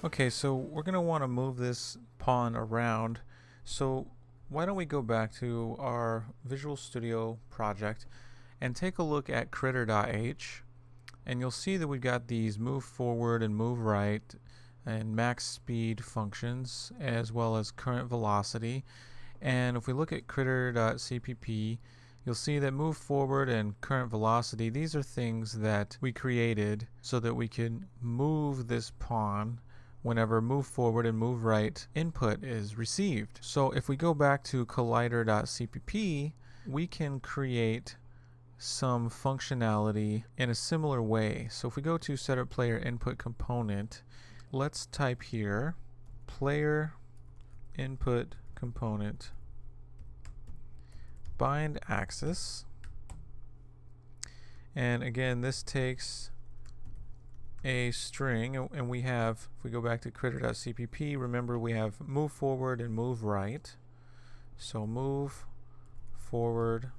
Okay, so we're going to want to move this pawn around. So why don't we go back to our Visual Studio project and take a look at critter.h, and you'll see that we've got these move forward and move right and max speed functions, as well as current velocity. And if we look at critter.cpp, you'll see that move forward and current velocity, these are things that we created so that we could move this pawn whenever move forward and move right input is received. So if we go back to collider.cpp, we can create some functionality in a similar way. So if we go to setup player input component, let's type here player input component bind axis, and again this takes a string, and we have, if we go back to critter.cpp, remember we have move forward and move right. So move forward,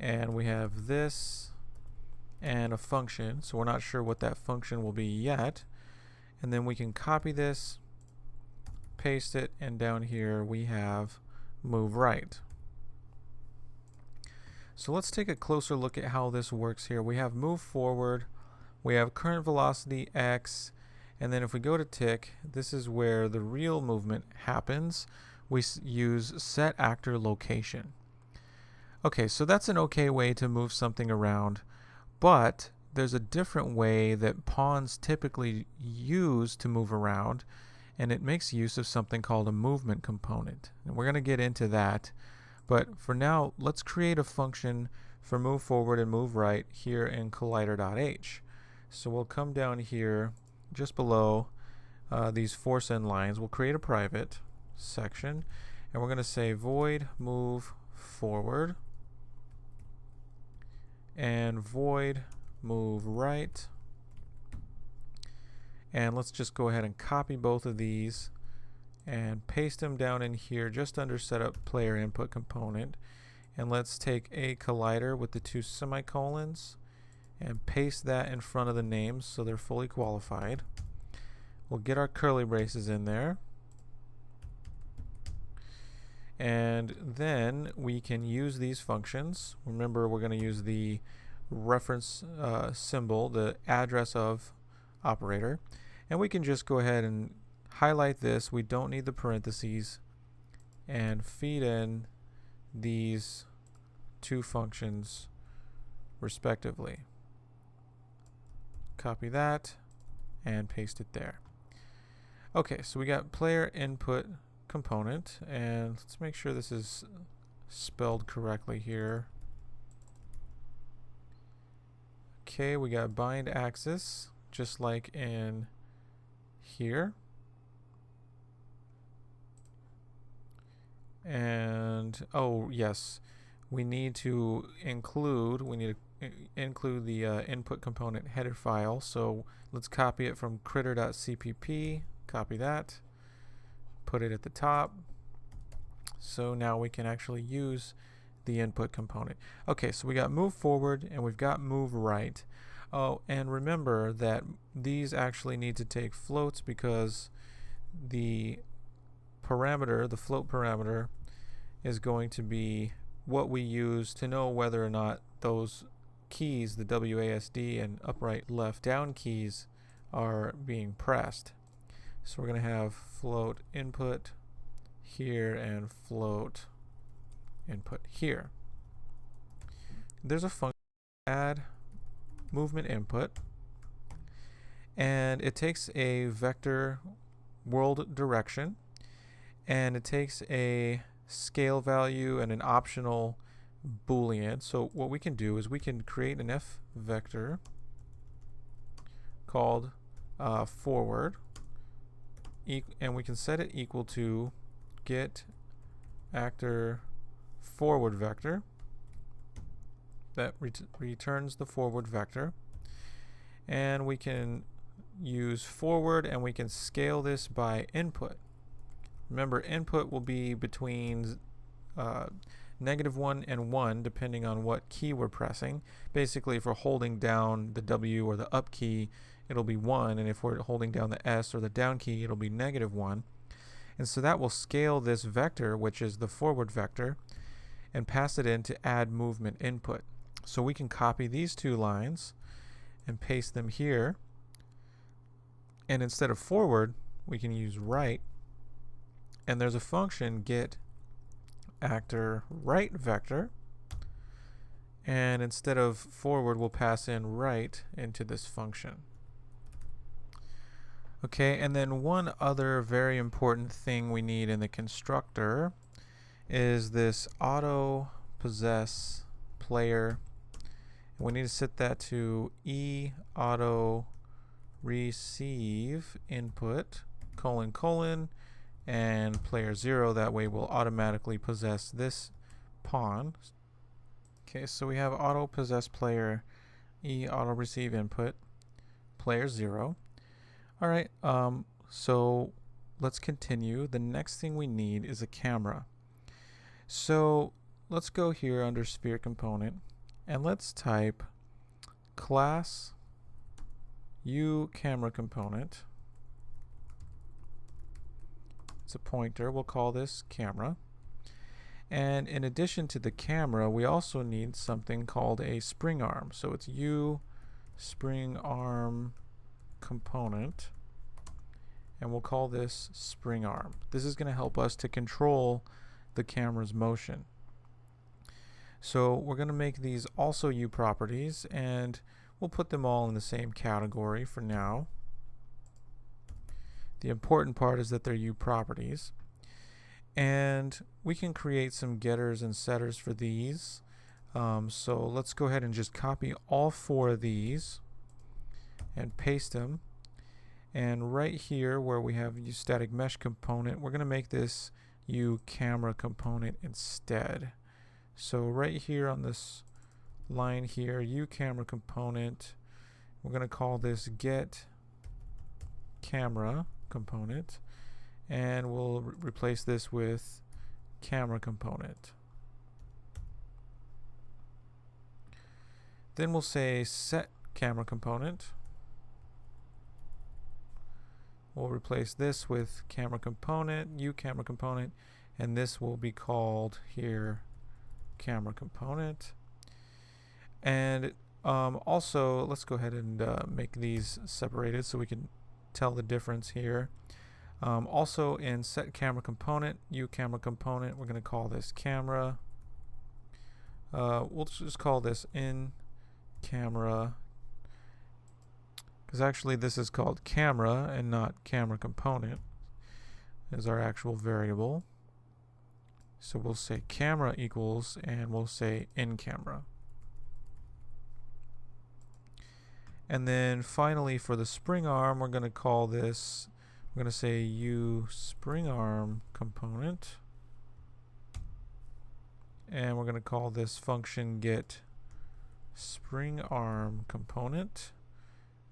and we have this and a function, so we're not sure what that function will be yet. And then we can copy this, paste it, and down here we have move right. So let's take a closer look at how this works here. We have move forward, we have current velocity x, and then if we go to tick, this is where the real movement happens. We use set actor location. Okay, so that's an okay way to move something around, but there's a different way that pawns typically use to move around, and it makes use of something called a movement component. And we're going to get into that, but for now, let's create a function for move forward and move right here in collider.h. So we'll come down here just below these force end lines. We'll create a private section, and we're going to say void move forward and void move right. And let's just go ahead and copy both of these and paste them down in here just under setup player input component. And let's take a collider with the 2 semicolons and paste that in front of the names so they're fully qualified. We'll get our curly braces in there. And then we can use these functions. Remember, we're going to use the reference symbol, the address of operator. And we can just go ahead and highlight this. We don't need the parentheses, and feed in these 2 functions respectively. Copy that and paste it there. Okay, so we got player input component, and let's make sure this is spelled correctly here. Okay, we got bind axis just like in here. And oh yes, we need to include the input component header file. So let's copy it from critter.cpp, copy that, put it at the top. So now we can actually use the input component. Okay, so we got move forward and we've got move right. Oh, and remember that these actually need to take floats because the parameter, the float parameter, is going to be what we use to know whether or not those keys, the WASD and upright left down keys, are being pressed. So we're going to have float input here and float input here. There's a function add movement input, and it takes a vector world direction, and it takes a scale value and an optional boolean. So what we can do is we can create an f vector called forward, and we can set it equal to get actor forward vector. That returns the forward vector, and we can use forward and we can scale this by input. Remember, input will be between -1 and 1 depending on what key we're pressing. Basically, if we're holding down the W or the up key, it'll be 1, and if we're holding down the S or the down key, it'll be -1. And so that will scale this vector, which is the forward vector, and pass it in to add movement input. So we can copy these two lines and paste them here. And instead of forward, we can use right. And there's a function, get actor right vector. And instead of forward, we'll pass in right into this function. Okay, and then one other very important thing we need in the constructor is this auto possess player. And we need to set that to e auto receive input : and player 0. That way we'll automatically possess this pawn. Okay, so we have auto possess player e auto receive input player 0. All right, so let's continue. The next thing we need is a camera. So let's go here under sphere component and let's type class u camera component. It's a pointer. We'll call this camera. And in addition to the camera, we also need something called a spring arm. So it's u spring arm component, and we'll call this spring arm. This is going to help us to control the camera's motion. So we're going to make these also u properties, and we'll put them all in the same category for now. The important part is that they're u properties. And we can create some getters and setters for these. So let's go ahead and just copy all 4 of these and paste them. And right here where we have u static mesh component, we're going to make this u camera component instead. So right here on this line here, u camera component, we're going to call this get camera component, and we'll replace this with camera component. Then we'll say set camera component. We'll replace this with camera component, u camera component, and this will be called here camera component. And also, let's go ahead and make these separated so we can tell the difference here. Also in set camera component, u camera component, we're going to call this camera. We'll just call this in camera, because actually this is called camera and not camera component is our actual variable. So we'll say camera equals, and we'll say in camera. And then finally for the spring arm, we're going to call this, we're going to say u spring arm component, and we're going to call this function get spring arm component,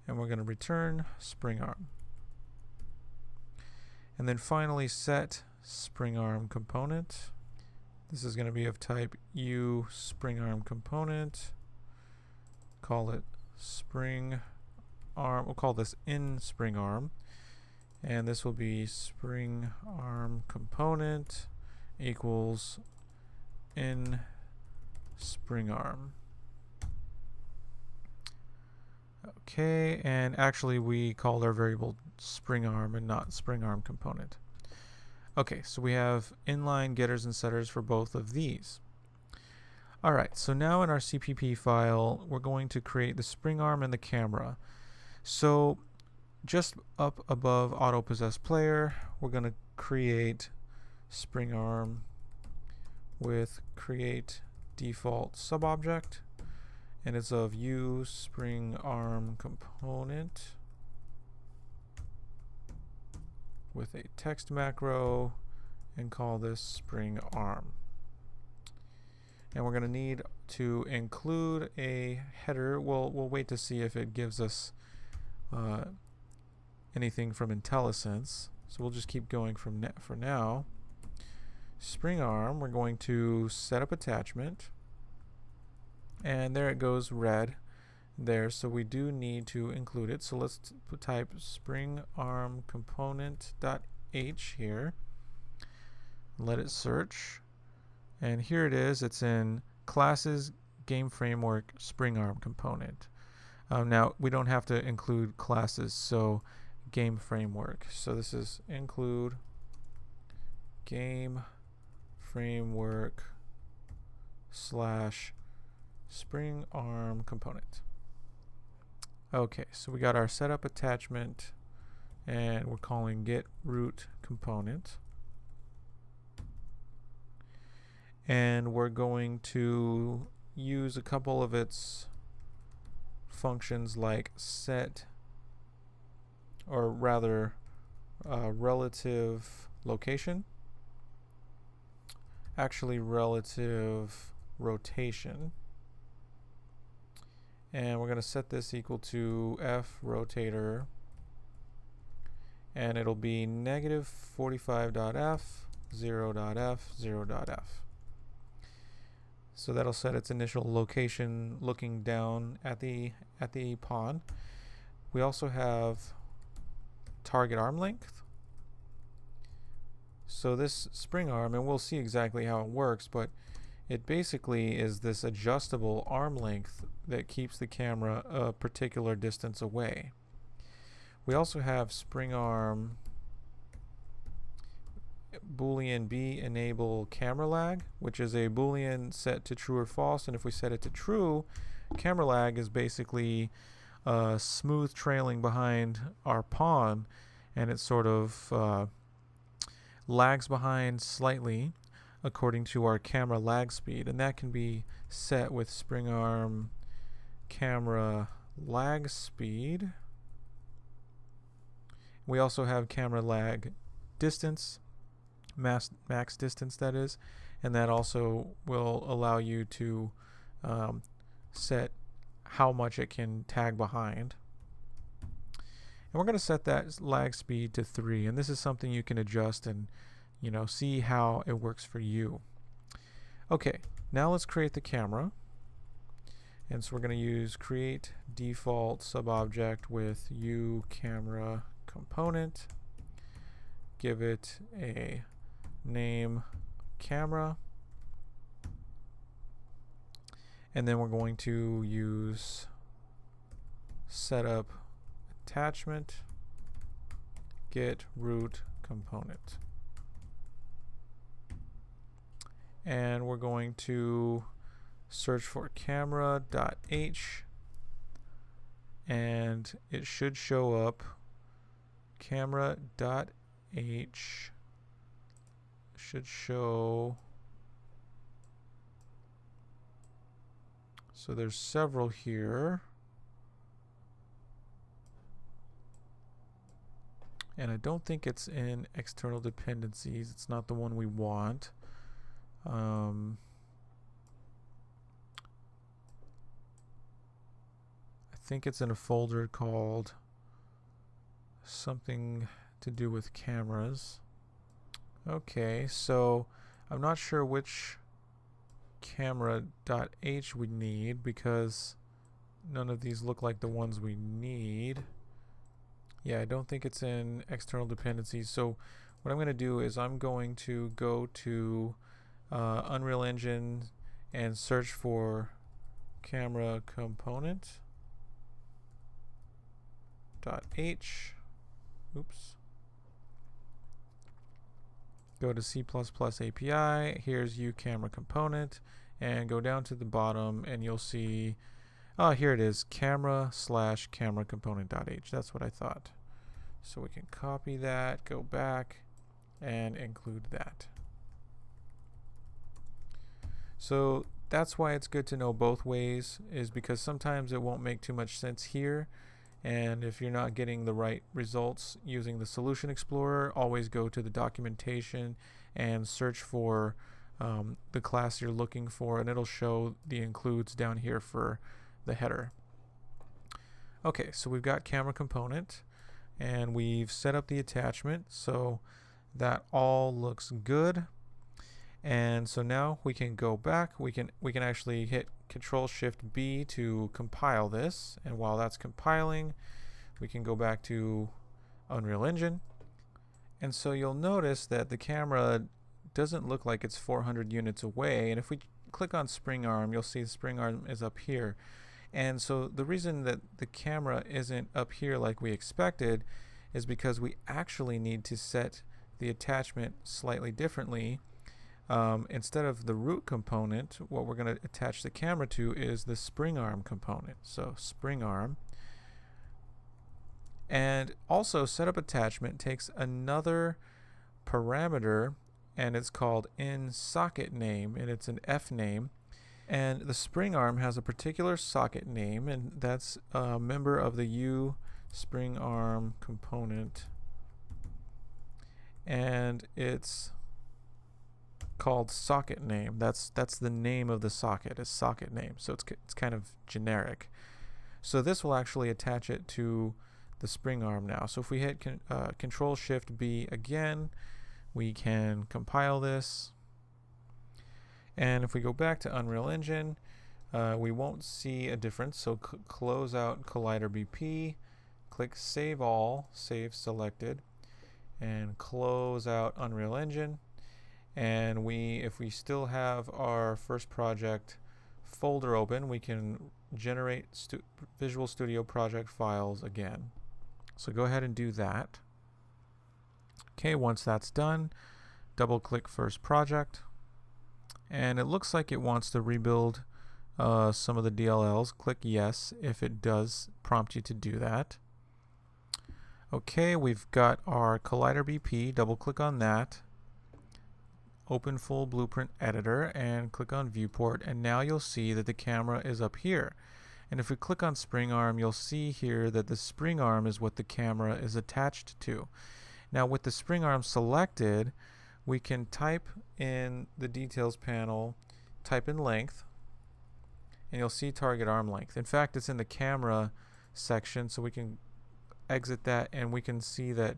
and we're going to return spring arm. And then finally set spring arm component. This is going to be of type u spring arm component. Call it spring arm. We'll call this in spring arm, and this will be spring arm component equals in spring arm. Okay, and actually we called our variable spring arm and not spring arm component. Okay, so we have inline getters and setters for both of these. Alright, so now in our CPP file, we're going to create the spring arm and the camera. So just up above auto possess player, we're going to create spring arm with create default subobject, and it's of u spring arm component with a text macro, and call this spring arm. And we're going to need to include a header. We'll wait to see if it gives us anything from IntelliSense. So we'll just keep going for now. Spring arm, we're going to set up attachment, and there it goes, red. there, so we do need to include it. So let's type spring arm component.h here. Let it search. And here it is. It's in classes, game framework, spring arm component. Now we don't have to include classes, so game framework. So this is include game framework slash spring arm component. Okay, so we got our setup attachment, and we're calling get root component. And we're going to use a couple of its functions like set, or rather relative location, actually relative rotation. And we're going to set this equal to f rotator, and it'll be -45.f, 0.f, 0.f. So that'll set its initial location looking down at the pawn. We also have target arm length. So this spring arm, and we'll see exactly how it works, but it basically is this adjustable arm length that keeps the camera a particular distance away. We also have spring arm boolean b enable camera lag, which is a boolean set to true or false, and if we set it to true, camera lag is basically smooth trailing behind our pawn, and it sort of lags behind slightly according to our camera lag speed, and that can be set with spring arm camera lag speed. We also have camera lag distance, max distance that is, and that also will allow you to set how much it can tag behind. And we're going to set that lag speed to 3, and this is something you can adjust and see how it works for you. Okay, now let's create the camera. And so we're going to use create default subobject with uCamera component. Give it a name camera. And then we're going to use setup attachment get root component. And we're going to search for camera.h, and it should show up. Camera.h should show. So there's several here, and I don't think it's in external dependencies. It's not the one we want. I think it's in a folder called something to do with cameras. Okay, so I'm not sure which camera.h we need, because none of these look like the ones we need. Yeah, I don't think it's in external dependencies. So what I'm going to do is I'm going to go to Unreal Engine and search for camera component .h. Oops. Go to C++ API. Here's uCamera component, and go down to the bottom, and you'll see. Oh, here it is. Camera/camera component.h. That's what I thought. So we can copy that, go back, and include that. So that's why it's good to know both ways, is because sometimes it won't make too much sense here. And if you're not getting the right results using the Solution Explorer, always go to the documentation and search for the class you're looking for, and it'll show the includes down here for the header. Okay, so we've got camera component, and we've set up the attachment, so that all looks good. And so now we can go back. We can actually hit Control-Shift-B to compile this. And while that's compiling, we can go back to Unreal Engine. And so you'll notice that the camera doesn't look like it's 400 units away. And if we click on spring arm, you'll see the spring arm is up here. And so the reason that the camera isn't up here like we expected is because we actually need to set the attachment slightly differently. Instead of the root component, what we're going to attach the camera to is the spring arm component. So spring arm. And also setup attachment takes another parameter, and it's called inSocket name, and it's an F name. And the spring arm has a particular socket name, and that's a member of the U spring arm component. And it's called socket name. That's the name of the socket, is socket name. So it's kind of generic. So this will actually attach it to the spring arm now. So if we hit Control-Shift-B again, we can compile this. And if we go back to Unreal Engine, we won't see a difference. So close out Collider BP, click Save All, Save Selected, and close out Unreal Engine. And if we still have our first project folder open, we can generate Visual Studio project files again. So go ahead and do that. Okay, once that's done, double click first project. And it looks like it wants to rebuild some of the DLLs. Click yes if it does prompt you to do that. Okay, we've got our Collider BP. Double click on that. Open full blueprint editor and click on viewport, and now you'll see that the camera is up here. And if we click on spring arm, you'll see here that the spring arm is what the camera is attached to. Now with the spring arm selected, we can type in the details panel, type in length, and you'll see target arm length. In fact, it's in the camera section, so we can exit that, and we can see that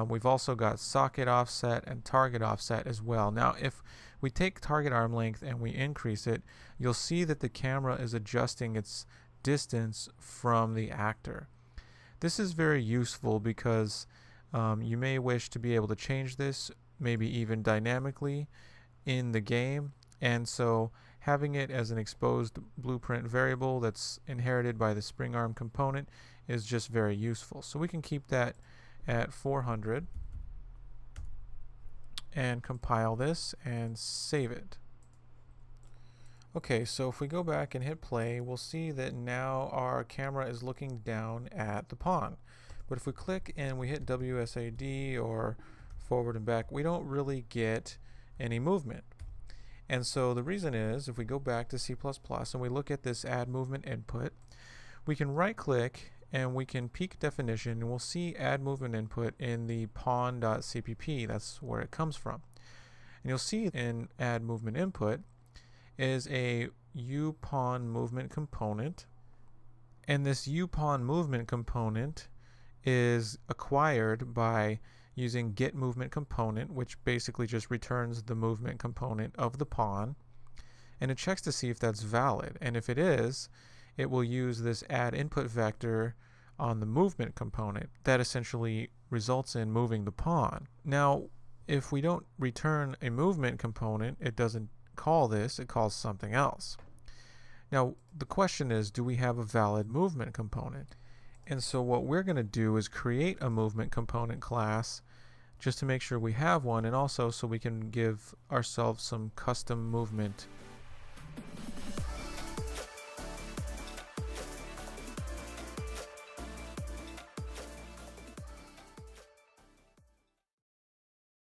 we've also got socket offset and target offset as well. Now if we take target arm length and we increase it, you'll see that the camera is adjusting its distance from the actor. This is very useful because you may wish to be able to change this, maybe even dynamically in the game, and so having it as an exposed blueprint variable that's inherited by the spring arm component is just very useful. So we can keep that at 400 and compile this and save it. Okay, so if we go back and hit play, we'll see that now our camera is looking down at the pawn. But if we click and we hit WSAD or forward and back, we don't really get any movement. And so the reason is, if we go back to C++ and we look at this add movement input, we can right click and we can peek definition, and we'll see add movement input in the pawn.cpp. That's where it comes from. And you'll see in add movement input is a uPawn movement component, and this uPawn movement component is acquired by using get movement component, which basically just returns the movement component of the pawn, and it checks to see if that's valid, and if it is, it will use this add input vector on the movement component. That essentially results in moving the pawn. Now if we don't return a movement component, it doesn't call this, it calls something else. Now the question is, do we have a valid movement component? And so what we're going to do is create a movement component class just to make sure we have one, and also so we can give ourselves some custom movement